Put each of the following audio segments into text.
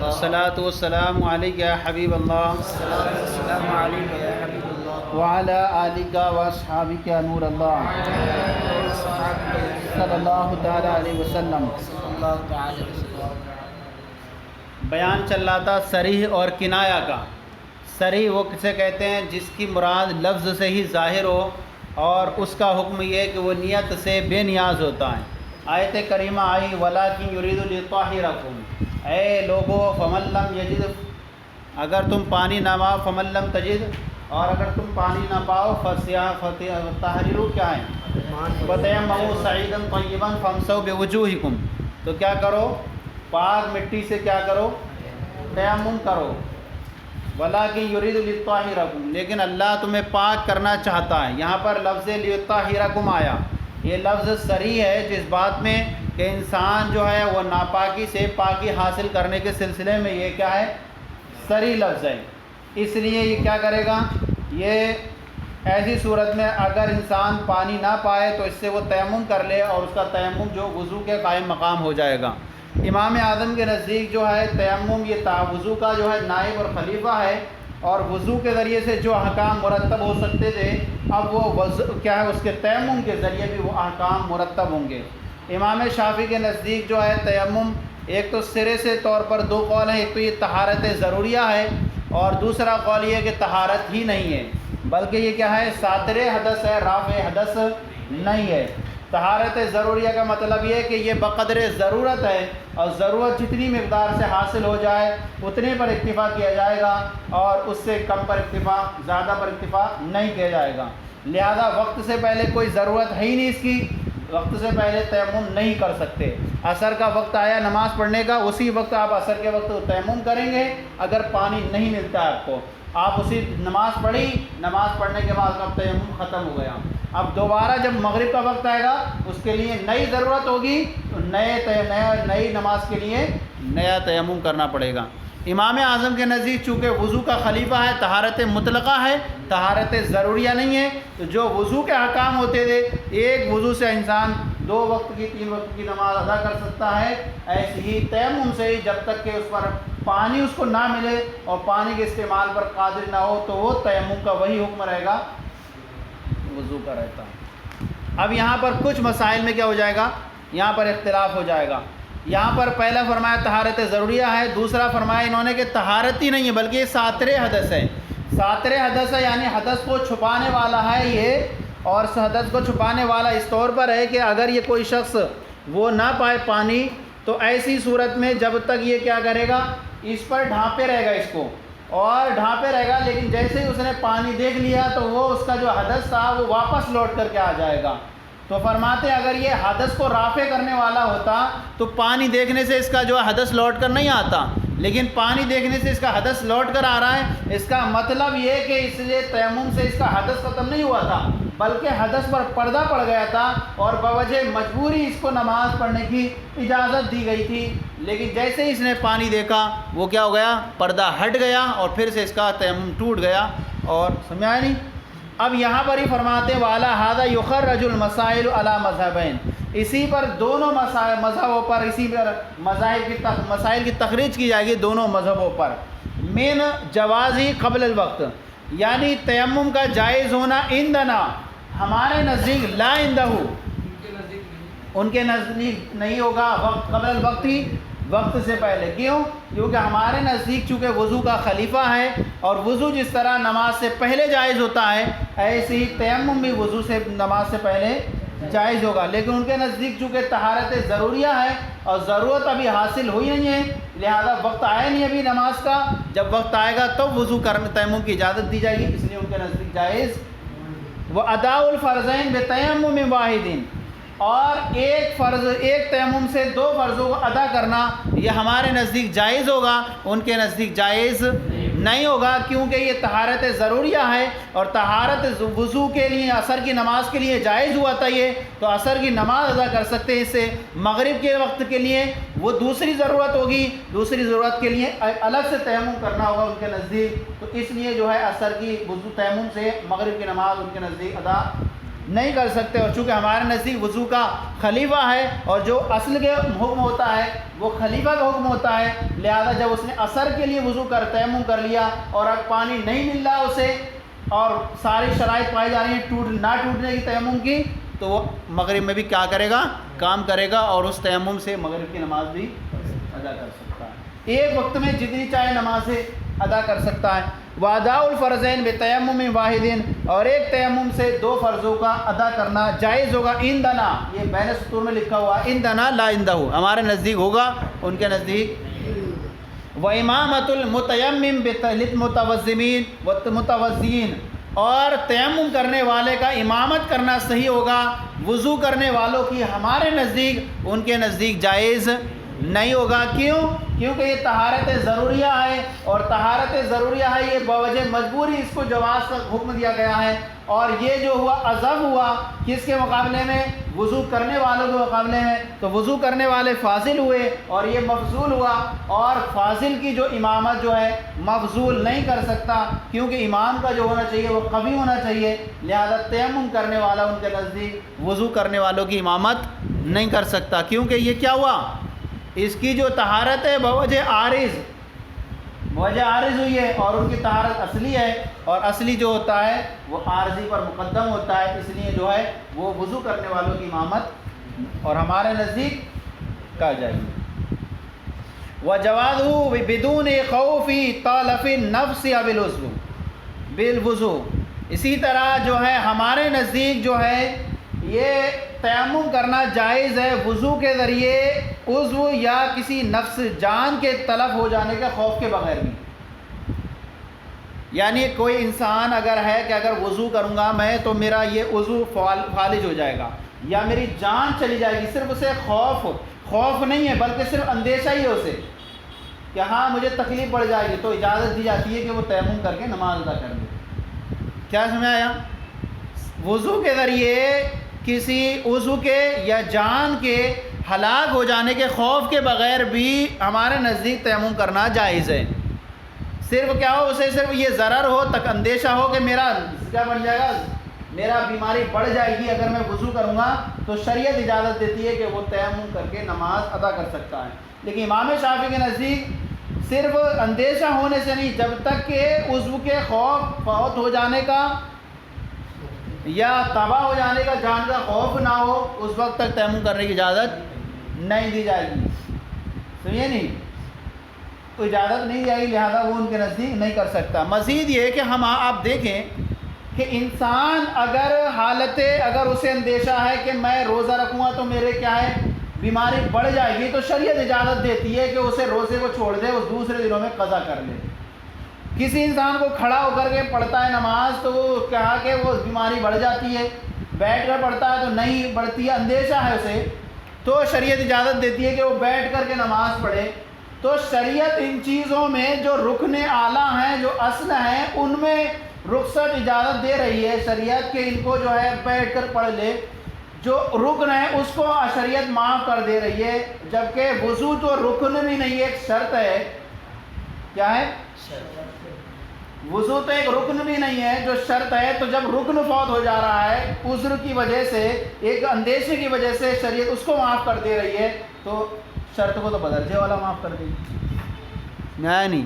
الصلاۃ والسلام علیک یا حبیب اللہ السلام علیکم یا حبیب اللہ وعلی آلک واصحابک یا نور اللہ صلی اللہ تعالی علیہ وسلم۔ اللہ تعالی وسلم۔ بیان چل رہا تھا صریح اور کنایا کا۔ صریح وہ کسے کہتے ہیں جس کی مراد لفظ سے ہی ظاہر ہو اور اس کا حکم یہ ہے کہ وہ نیت سے بے نیاز ہوتا ہے۔ آیت کریمہ آئی وَلَٰكِن يُرِيدُ لِيُطَهِّرَكُمْ، اے لوگو فَمَن لَّمْ يَجِدْ، اگر تم پانی نہ پاؤ فَمَن لَّمْ تَجِدْ، اور اگر تم پانی نہ پاؤ فَتَحْرِّرُوا کیا ہے وَتَيَمَّمُوا صَعِيدًا طَيِّبًا فَامْسَحُوا بِوُجُوهِكُمْ، تو کیا کرو، پاک مٹی سے کیا کرو، تیمم کرو۔ وَلَٰكِن يُرِيدُ لِيُطَهِّرَكُمْ، لیکن اللہ تمہیں پاک کرنا چاہتا ہے۔ یہاں پر لفظ لِيُطَهِّرَكُمْ آیا، یہ لفظ صریح ہے جس بات میں کہ انسان جو ہے وہ ناپاکی سے پاکی حاصل کرنے کے سلسلے میں یہ کیا ہے، صریح لفظ ہے۔ اس لیے یہ کیا کرے گا، یہ ایسی صورت میں اگر انسان پانی نہ پائے تو اس سے وہ تیمم کر لے اور اس کا تیمم جو وضو کے قائم مقام ہو جائے گا۔ امام اعظم کے نزدیک جو ہے تیمم یہ وضو کا جو ہے نائب اور خلیفہ ہے، اور وضو کے ذریعے سے جو احکام مرتب ہو سکتے تھے اب وہ کیا ہے اس کے تیمم کے ذریعے بھی وہ احکام مرتب ہوں گے۔ امام شافعی کے نزدیک جو ہے تیمم ایک تو سرے سے طور پر دو قول ہیں، ایک تو یہ طہارت ضروریہ ہے اور دوسرا قول یہ ہے کہ طہارت ہی نہیں ہے بلکہ یہ کیا ہے ساتر حدث ہے، رافع حدث نہیں ہے۔ طہارت ضروریہ کا مطلب یہ ہے کہ یہ بقدر ضرورت ہے اور ضرورت جتنی مقدار سے حاصل ہو جائے اتنے پر اکتفا کیا جائے گا اور اس سے کم پر اکتفا، زیادہ پر اکتفا نہیں کیا جائے گا۔ لہذا وقت سے پہلے کوئی ضرورت ہے ہی نہیں اس کی، وقت سے پہلے تیمم نہیں کر سکتے۔ عصر کا وقت آیا نماز پڑھنے کا، اسی وقت آپ عصر کے وقت تیمم کریں گے اگر پانی نہیں ملتا ہے آپ کو، آپ اسی نماز پڑھی، نماز پڑھنے کے بعد اب تیمم ختم ہو گیا۔ اب دوبارہ جب مغرب کا وقت آئے گا اس کے لیے نئی ضرورت ہوگی تو نئی نماز کے لیے نیا تیمم کرنا پڑے گا۔ امام اعظم کے نزدیک چونکہ وضو کا خلیفہ ہے، طہارت مطلقہ ہے، طہارت ضروریہ نہیں ہے، تو جو وضو کے احکام ہوتے تھے ایک وضو سے انسان 2 وقت کی 3 وقت کی نماز ادا کر سکتا ہے، ایسے ہی تیمم سے ہی جب تک کہ اس پر پانی اس کو نہ ملے اور پانی کے استعمال پر قادر نہ ہو تو وہ تیمم کا وہی حکم رہے گا وضو کا رہتا ہے۔ اب یہاں پر کچھ مسائل میں کیا ہو جائے گا، یہاں پر اختلاف ہو جائے گا۔ یہاں پر پہلا فرمایا طہارت ضروریہ ہے، دوسرا فرمایا انہوں نے کہ طہارت ہی نہیں ہے بلکہ یہ ساتر حدث ہے۔ ساتر حدث ہے یعنی حدث کو چھپانے والا ہے یہ، اور اس حدث کو چھپانے والا اس طور پر ہے کہ اگر یہ کوئی شخص وہ نہ پائے پانی تو ایسی صورت میں جب تک یہ کیا کرے گا، اس پر ڈھانپے رہے گا، اس کو اور ڈھانپے رہے گا، لیکن جیسے ہی اس نے پانی دیکھ لیا تو وہ اس کا جو حدث تھا وہ واپس لوٹ کر کے آ جائے گا۔ تو فرماتے ہیں اگر یہ حدث کو رافع کرنے والا ہوتا تو پانی دیکھنے سے اس کا جو حدث لوٹ کر نہیں آتا، لیکن پانی دیکھنے سے اس کا حدث لوٹ کر آ رہا ہے، اس کا مطلب یہ کہ اس لیے تیمم سے اس کا حدث ختم نہیں ہوا تھا بلکہ حدث پر پردہ پڑ گیا تھا اور بوجہ مجبوری اس کو نماز پڑھنے کی اجازت دی گئی تھی، لیکن جیسے ہی اس نے پانی دیکھا وہ کیا ہو گیا، پردہ ہٹ گیا اور پھر سے اس کا تیمم ٹوٹ گیا۔ اور سمجھا نہیں؟ اب یہاں پر ہی فرماتے وَعَلَىٰ هَٰذَا يُخَرَّجُ الْمَسَائِلُ عَلَىٰ مَذْهَبَيْنِ، اسی پر دونوں مذہبوں پر، اسی پر مسائل کی تخریج کی جائے گی دونوں مذہبوں پر۔ من جوازی قبل الوقت، یعنی تیمم کا جائز ہونا عندنا، ہمارے نزدیک، لا عندہ، ان کے نزدیک نہیں ہوگا، وقت قبل الوقت ہی، وقت سے پہلے۔ کیوں؟ کیونکہ ہمارے نزدیک چونکہ وضو کا خلیفہ ہے اور وضو جس طرح نماز سے پہلے جائز ہوتا ہے ایسے ہی تیمم بھی وضو سے نماز سے پہلے جائز ہوگا، لیکن ان کے نزدیک چونکہ طہارت ضروریہ ہے اور ضرورت ابھی حاصل ہوئی نہیں ہے لہذا وقت آیا نہیں ابھی نماز کا، جب وقت آئے گا تب وضو کرنے تیمم کی اجازت دی جائے گی، اس لیے ان کے نزدیک جائز۔ وَأَدَاءُ الْفَرْضَيْنِ بِتَيَمُّمٍ وَاحِدٍ، اور ایک فرض، ایک تیمم سے 2 فرضوں کو ادا کرنا یہ ہمارے نزدیک جائز ہوگا، ان کے نزدیک جائز نہیں ہوگا، کیونکہ یہ طہارت ضروریہ ہے اور طہارت وضو کے لیے عصر کی نماز کے لیے جائز ہوا تھا یہ، تو عصر کی نماز ادا کر سکتے ہیں اس سے۔ مغرب کے وقت کے لیے وہ دوسری ضرورت ہوگی، دوسری ضرورت کے لیے الگ سے تیمم کرنا ہوگا ان کے نزدیک، تو اس لیے جو ہے عصر کی وضو تیمم سے مغرب کی نماز ان کے نزدیک ادا نہیں کر سکتے، اور چونکہ ہمارے نزدیک وضو کا خلیفہ ہے اور جو اصل کے حکم ہوتا ہے وہ خلیفہ کا حکم ہوتا ہے، لہذا جب اس نے اثر کے لیے وضو تیمم کر لیا اور اب پانی نہیں مل رہا اسے اور ساری شرائط پائی جا رہی ہیں نہ ٹوٹنے کی تیمم کی، تو وہ مغرب میں بھی کیا کرے گا؟ کام کرے گا، اور اس تیمم سے مغرب کی نماز بھی ادا کر سکتا ہے، ایک وقت میں جتنی چاہے نمازیں ادا کر سکتا ہے۔ واداء الفرضین بتیمم واحد، اور ایک تیمم سے دو فرضوں کا ادا کرنا جائز ہوگا۔ عندنا، یہ بین السطور میں لکھا ہوا ہے، عندنا لا عندہ، ہمارے نزدیک ہوگا، ان کے نزدیک۔ وامامۃ المتیمم للمتوضئین والمتوضئین، اور تیمم کرنے والے کا امامت کرنا صحیح ہوگا وضو کرنے والوں کی، ہمارے نزدیک، ان کے نزدیک جائز نہیں ہوگا۔ کیوں؟ کیونکہ یہ طہارت ضروریہ ہے، اور طہارت ضروریہ ہے یہ بوجہ مجبوری اس کو جواز کا حکم دیا گیا ہے، اور یہ جو ہوا عذاب ہوا کس کے مقابلے میں؟ وضو کرنے والوں کے مقابلے میں، تو وضو کرنے والے فاضل ہوئے اور یہ مفضول ہوا، اور فاضل کی جو امامت جو ہے مفضول نہیں کر سکتا، کیونکہ امام کا جو ہونا چاہیے وہ قوی ہونا چاہیے، لہذا تیمم کرنے والا ان کے نزدیک وضو کرنے والوں کی امامت نہیں کر سکتا، کیونکہ یہ کیا ہوا؟ اس کی جو طہارت ہے بوجہ عارض ہوئی ہے، اور ان کی طہارت اصلی ہے، اور اصلی جو ہوتا ہے وہ عارضی پر مقدم ہوتا ہے، اس لیے جو ہے وہ وضو کرنے والوں کی امامت اور ہمارے نزدیک کہا جائے گی۔ وجوازہ بدون خوف تلف النفس بالوضو، اسی طرح جو ہے ہمارے نزدیک جو ہے یہ تیمم کرنا جائز ہے وضو کے ذریعے عضو یا کسی نفس جان کے تلف ہو جانے کے خوف کے بغیر بھی، یعنی کوئی انسان اگر ہے کہ اگر وضو کروں گا میں تو میرا یہ عضو فالج ہو جائے گا یا میری جان چلی جائے گی، صرف اسے خوف نہیں ہے بلکہ صرف اندیشہ ہی ہے اسے کہ ہاں مجھے تکلیف پڑ جائے گی، تو اجازت دی جاتی ہے کہ وہ تیمم کر کے نماز ادا کر دے۔ کیا سمجھ آیا؟ وضو کے ذریعے کسی عضو کے یا جان کے ہلاک ہو جانے کے خوف کے بغیر بھی ہمارے نزدیک تیمم کرنا جائز ہے، صرف کیا ہو اسے صرف یہ ضرر ہو تک اندیشہ ہو کہ میرا کیا بن جائے گا، میرا بیماری بڑھ جائے گی اگر میں وضو کروں گا، تو شریعت اجازت دیتی ہے کہ وہ تیمم کر کے نماز ادا کر سکتا ہے۔ لیکن امام شافعی کے نزدیک صرف اندیشہ ہونے سے نہیں، جب تک کہ عضو کے خوف فوت ہو جانے کا یا تباہ ہو جانے کا جان کا خوف نہ ہو اس وقت تک تیمم کرنے کی اجازت نہیں دی جائے گی، سمجھے نہیں؟ تو اجازت نہیں جائے گی، لہذا وہ ان کے نزدیک نہیں کر سکتا۔ مزید یہ کہ ہم آپ دیکھیں کہ انسان اگر اسے اندیشہ ہے کہ میں روزہ رکھوں گا تو میرے کیا ہے بیماری بڑھ جائے گی، تو شریعت اجازت دیتی ہے کہ اسے روزے کو چھوڑ دے، اس دوسرے دنوں میں قضا کر لے۔ کسی انسان کو کھڑا ہو کر کے پڑھتا ہے نماز تو وہ کہا کہ وہ بیماری بڑھ جاتی ہے، بیٹھ کر پڑھتا ہے تو نہیں بڑھتی ہے، اندیشہ ہے اسے، تو شریعت اجازت دیتی ہے کہ وہ بیٹھ کر کے نماز پڑھے۔ تو شریعت ان چیزوں میں جو رکن اعلیٰ ہیں، جو اصل ہیں، ان میں رخصت اجازت دے رہی ہے شریعت کہ ان کو جو ہے بیٹھ کر پڑھ لے، جو رکن ہے اس کو شریعت معاف کر دے رہی ہے، جبکہ وضو تو رکن بھی نہیں ہے، ایک شرط ہے۔ کیا ہے؟ وضو تو ایک رکن بھی نہیں ہے، جو شرط ہے، تو جب رکن فوت ہو جا رہا ہے عذر کی وجہ سے، ایک اندیشے کی وجہ سے شریعت اس کو معاف کر دے رہی ہے، تو شرط کو تو بدرجے والا معاف کر دے گی۔ نہیں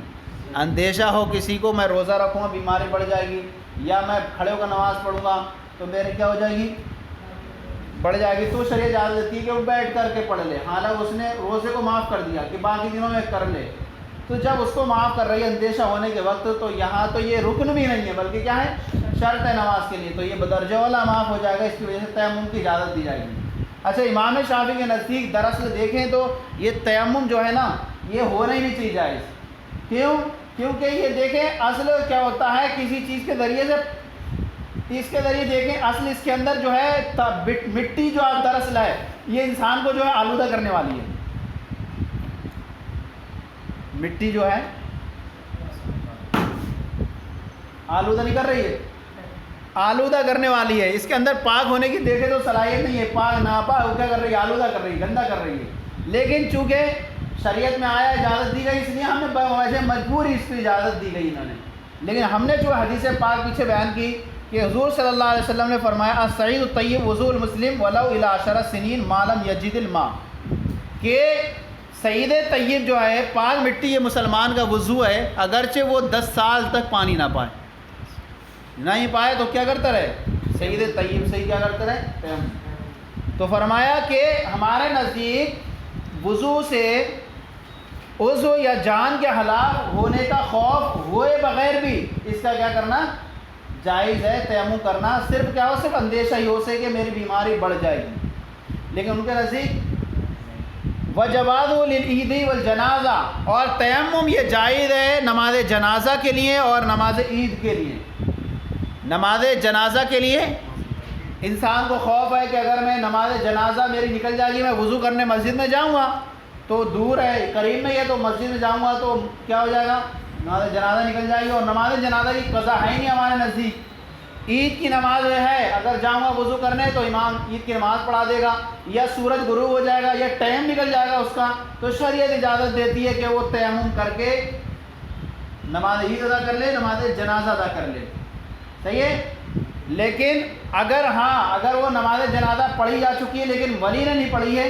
اندیشہ ہو کسی کو میں روزہ رکھوں گا بیماری بڑھ جائے گی، یا میں کھڑے ہو کر نماز پڑھوں گا تو میرے کیا ہو جائے گی، بڑھ جائے گی، تو شریعت اجازت دیتی ہے کہ وہ بیٹھ کر کے پڑھ لے، حالانکہ اس نے روزے کو معاف کر دیا کہ باقی دنوں میں کر لے، تو جب اس کو معاف کر رہی ہے اندیشہ ہونے کے وقت، تو یہاں تو یہ رکن بھی نہیں ہے بلکہ کیا ہے، شرط ہے نماز کے لیے، تو یہ بدرجہ والا معاف ہو جائے گا، اس کی وجہ سے تیمم کی اجازت دی جائے گی۔ اچھا، امام شافعی کے نزدیک دراصل دیکھیں تو یہ تیمم جو ہے نا یہ ہونا ہی نہیں چاہیے جائز۔ کیوں؟ کیونکہ یہ دیکھیں اصل کیا ہوتا ہے، کسی چیز کے ذریعے سے، اس کے ذریعے دیکھیں اصل اس کے اندر جو ہے مٹی جو دراصل ہے یہ انسان کو جو ہے آلودہ کرنے والی ہے، مٹی جو ہے آلودہ نہیں کر رہی ہے، آلودہ کرنے والی ہے، اس کے اندر پاک ہونے کی دیکھے تو صلاحیت نہیں ہے، پاک ناپاک وہ کیا کر رہی ہے، آلودہ کر رہی ہے، گندہ کر رہی ہے۔ لیکن چونکہ شریعت میں آیا اجازت دی گئی، اس لیے ہم نے ویسے مجبوری اس کی اجازت دی گئی انہوں نے، لیکن ہم نے جو حدیث پاک پیچھے بیان کی کہ حضور صلی اللہ علیہ وسلم نے فرمایا الصعید الطیب وضوء المسلم ولو الی 10 سنین ما لم یجد الماء، کہ سعید طیب جو ہے پاک مٹی یہ مسلمان کا وضو ہے، اگرچہ وہ 10 سال تک پانی نہ پائے، نہیں پائے تو کیا کرتا رہے؟ سعید طیب سے ہی کیا کرتا رہے؟ تیمم۔ تو فرمایا کہ ہمارے نزدیک وضو سے عضو یا جان کے ہلاک ہونے کا خوف ہوئے بغیر بھی اس کا کیا کرنا جائز ہے، تیمم کرنا، صرف کیا ہو، صرف اندیشہ ہی ہو سے کہ میری بیماری بڑھ جائے گی، لیکن ان کے نزدیک وجواز للعید والجنازہ، اور تیمم یہ جائز ہے نماز جنازہ کے لیے اور نماز عید کے لیے۔ نماز جنازہ کے لیے انسان کو خوف ہے کہ اگر میں نماز جنازہ میری نکل جائے گی، میں وضو کرنے مسجد میں جاؤں گا تو دور ہے، قریب میں ہی ہے تو مسجد میں جاؤں گا تو کیا ہو جائے گا، نماز جنازہ نکل جائے گی، اور نماز جنازہ کی قضا ہے ہی نہیں ہمارے نزدیک۔ عید کی نماز ہے، اگر جاؤں گا وضو کرنے تو امام عید کی نماز پڑھا دے گا، یا سورج غروب ہو جائے گا یا ٹائم نکل جائے گا اس کا، تو شریعت اجازت دیتی ہے کہ وہ تیمم کر کے نماز عید ادا کر لے، نماز جنازہ ادا کر لے، صحیح ہے۔ لیکن اگر وہ نماز جنازہ پڑھی جا چکی ہے لیکن ولی نے نہیں پڑھی ہے،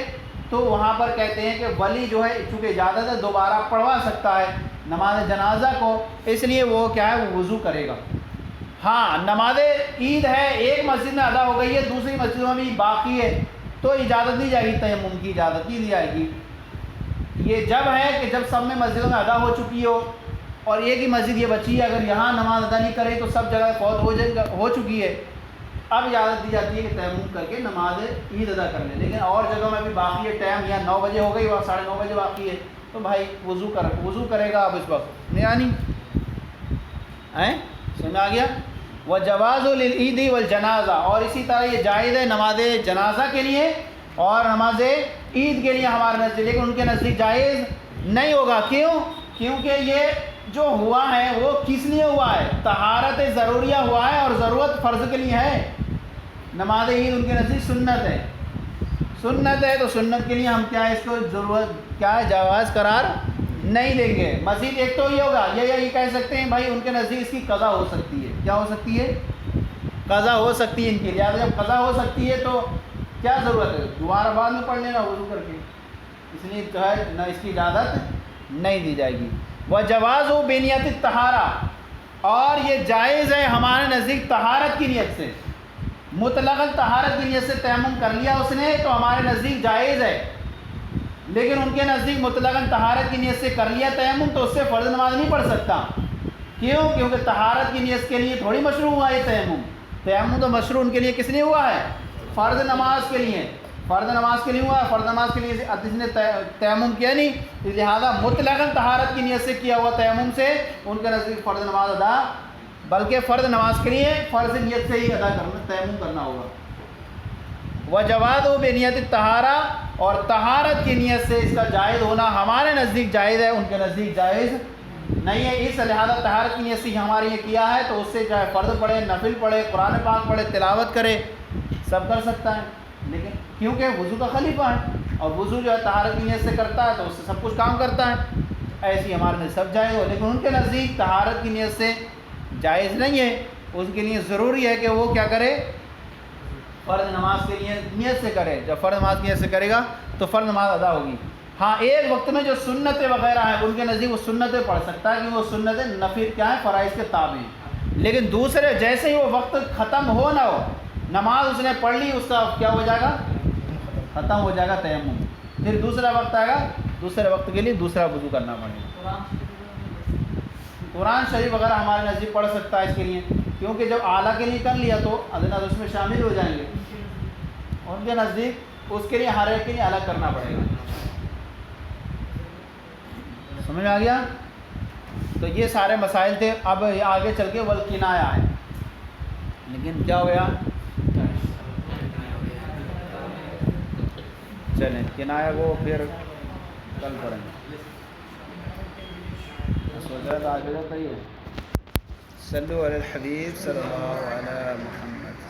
تو وہاں پر کہتے ہیں کہ ولی جو ہے چونکہ اجازت ہے دوبارہ پڑھوا سکتا ہے نماز جنازہ کو، اس لیے وہ کیا ہے، وہ وضو کرے گا۔ ہاں نماز عید ہے، ایک مسجد میں ادا ہو گئی ہے، دوسری مسجدوں میں بھی باقی ہے، تو اجازت دی جائے گی، تیمم کی اجازت نہیں دی جائے گی۔ یہ جب ہے کہ جب سب میں مسجدوں میں ادا ہو چکی ہو اور ایک ہی مسجد یہ بچی ہے، اگر یہاں نماز ادا نہیں کرے تو سب جگہ فوت ہو چکی ہے، اب اجازت دی جاتی ہے کہ تیمم کر کے نماز عید ادا کر لیں۔ لیکن اور جگہوں میں بھی باقی ہے، ٹائم یا 9 بجے ہو گئی اور 9:30 بجے باقی ہے، تو بھائی وضو کرے گا اب اس وقت، نہیں آنی سمجھ آ گیا۔ وجواز للعید والجنازہ، اور اسی طرح یہ جائز ہے نماز جنازہ کے لیے اور نماز عید کے لیے ہمارے نزدیک، لیکن ان کے نزدیک جائز نہیں ہوگا۔ کیوں؟ کیونکہ یہ جو ہوا ہے وہ کس لیے ہوا ہے؟ طہارت ضروریہ ہوا ہے، اور ضرورت فرض کے لیے ہے۔ نماز عید ان کے نزدیک سنت ہے، سنت ہے، تو سنت کے لیے ہم کیا ہے، اس کو ضرورت کیا ہے، جواز قرار نہیں دیں گے۔ مزید ایک تو یہ ہوگا، یہ کہہ سکتے ہیں بھائی ان کے نزدیک اس کی قضا ہو سکتی ہے، کیا ہو سکتی ہے، قضا ہو سکتی ہے ان کے لیے، جب قضا ہو سکتی ہے تو کیا ضرورت ہے، دوبارہ بعد میں پڑھ لینا وضو کر کے، اس لیے جو ہے نہ اس کی اجازت نہیں دی جائے گی۔ وجواز بنیت الطہارہ، اور یہ جائز ہے ہمارے نزدیک طہارت کی نیت سے، مطلق طہارت کی نیت سے تیمم کر لیا اس نے تو ہمارے نزدیک جائز ہے، لیکن ان کے نزدیک مطلق طہارت کی نیت سے کر لیا تیمم تو اس سے فرض نماز نہیں پڑھ سکتا۔ کیوں؟ کیونکہ طہارت کی نیت کے لیے تھوڑی مشروع ہوا ہے تیمم، تیمم تو مشروع ان کے لیے کس لیے ہوا ہے، فرض نماز کے لیے، فرض نماز کے لیے ہوا ہے، فرض نماز کے لیے جس نے تیمم کیا نہیں، لہٰذا مطلق طہارت کی نیت سے کیا ہوا تیمم سے ان کے نزدیک فرض نماز ادا، بلکہ فرض نماز کے لیے فرض نیت سے ہی ادا کرنا، تیمم کرنا ہوگا۔ وجواز بنیت الطہارہ، اور طہارت کی نیت سے اس کا جائز ہونا ہمارے نزدیک جائز ہے، ان کے نزدیک جائز نہیں ہے۔ اس لہٰذا طہارت کی نیت سے ہمارے یہ کیا ہے تو اس سے چاہے فرض پڑھے، نفل پڑھے، قرآن پاک پڑھے، تلاوت کرے، سب کر سکتا ہے، لیکن کیونکہ وضو کا خلیفہ ہے اور وضو جو ہے طہارت کی نیت سے کرتا ہے تو اس سے سب کچھ کام کرتا ہے، ایسی ہمارے نزدیک سب جائز ہو، لیکن ان کے نزدیک طہارت کی نیت سے جائز نہیں ہے، اس کے لیے ضروری ہے کہ وہ کیا کرے، فرض نماز کے لیے نیت سے کرے، جب فرض نماز کی نیت سے کرے گا تو فرض نماز ادا ہوگی۔ ہاں ایک وقت میں جو سنتیں وغیرہ ہیں ان کے نزدیک وہ سنتیں پڑھ سکتا ہے کہ وہ سنتیں نفل کیا ہے، فرائض کے تابع ہیں، لیکن دوسرے جیسے ہی وہ وقت ختم ہو نہ ہو، نماز اس نے پڑھ لی، اس کا کیا ہو جائے گا، ختم ہو جائے گا تیمم، پھر دوسرا وقت آئے گا، دوسرے وقت کے لیے دوسرا وضو کرنا پڑے گا۔ قرآن شریف وغیرہ ہمارے نزدیک پڑھ سکتا ہے اس کے لیے، کیونکہ جب اعلیٰ کے لیے کر لیا تو ادنا اس میں شامل ہو جائیں گے، ان کے نزدیک اس کے لیے ہر ایک کے لیے الگ کرنا پڑے گا۔ سمجھ آ گیا؟ تو یہ سارے مسائل تھے۔ اب آگے چل کے والکنایہ ہے، لیکن کیا ہو گیا، چلیں کنایہ کو پھر کل پڑھیں گے، سوچ رہا تھا آگے تو صحیح ہے۔ صلو علی الحبیب صلی اللہ علیہ محمد۔